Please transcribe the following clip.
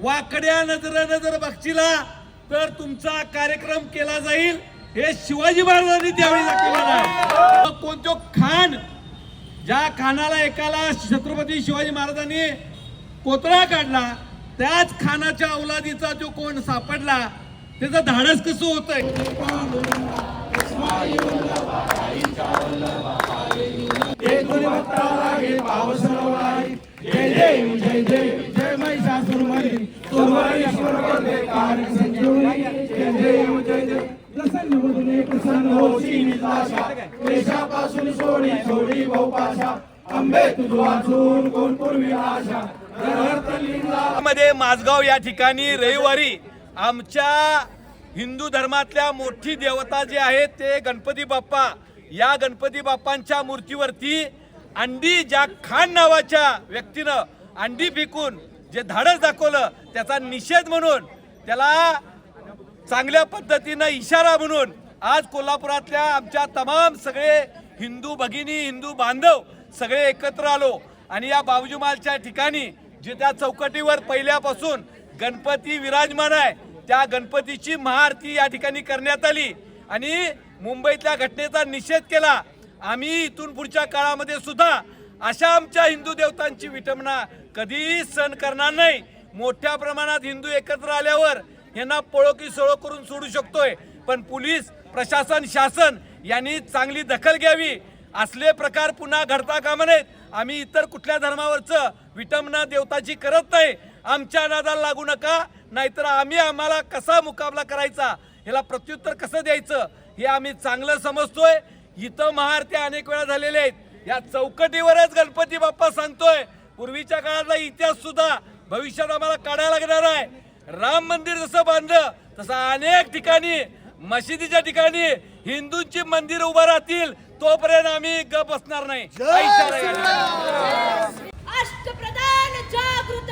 वाकड्या नजरेनं जर बघचिला तर तुमचा कार्यक्रम केला जाईल हे शिवाजी महाराजांनी त्यावेळी केलं नाही। कोणतो खान ज्या खानाला एकाला छत्रपती शिवाजी महाराजांनी कोतळा काढला त्याच खानाच्या औलादीचा जो कोण सापडला त्याचं धाडस कसं होतंय। जय जय जय जय जय महिषासुरमर्दिनी जय जय जय प्रसन्न वदने प्रसन्न होशी निताशा वेशापासून सोडी सोडी बहुपाशा अंबे तुझ वाचून कोण पूर्वी आशा मध्ये माझगाव या ठिकाणी रविवारी आमच्या हिंदू धर्मातल्या मोठी देवता जे आहेत ते गणपती बाप्पा, या गणपती बाप्पांच्या मूर्तीवरती अंडी ज्या खान नावाच्या व्यक्तीनं अंडी फेकून जे धाडस दाखवलं त्याचा निषेध म्हणून, त्याला चांगल्या पद्धतीनं इशारा म्हणून आज कोल्हापुरातल्या आमच्या तमाम सगळे हिंदू भगिनी हिंदू बांधव सगळे एकत्र आलो आणि या बावजूमालच्या ठिकाणी जे त्या चौकटीवर पहिल्यापासून गणपती विराजमान आहे त्या गणपतीची महाआरती या ठिकाणी करण्यात आली आणि मुंबईतल्या घटनेचा निषेध केला। आम्ही इथून पुढच्या काळामध्ये सुद्धा अशा आमच्या हिंदू देवतांची विटंबना कधीही सहन करणार नाही। मोठ्या प्रमाणात हिंदू एकत्र आल्यावर यांना पळो की सळो करून सोडू शकतोय, पण पोलीस प्रशासन शासन यांनी चांगली दखल घ्यावी। असले प्रकार पुन्हा घडता कामा नयेत। आम्ही इतर कुठल्या धर्मावरचं विटंबना देवताची करत नाही। आमच्या नादाला लागू नका, नाहीतर आम्हाला कसा मुकाबला करायचा, ह्याला प्रत्युत्तर कसं द्यायचं हे आम्ही चांगलं समजतोय। इथं महाआरत्या अनेक वेळा झालेल्या आहेत, या चौकटीवरच गणपती बाप्पा सांगतोय पूर्वीच्या काळातला इतिहास सुद्धा भविष्यात आम्हाला काढायला लागणार आहे। राम मंदिर जसं बांधलं तसं अनेक ठिकाणी मशिदीच्या ठिकाणी हिंदूंची मंदिर उभा राहतील, तोपर्यंत आम्ही गप बसणार नाही। अष्टप्रधान जागृत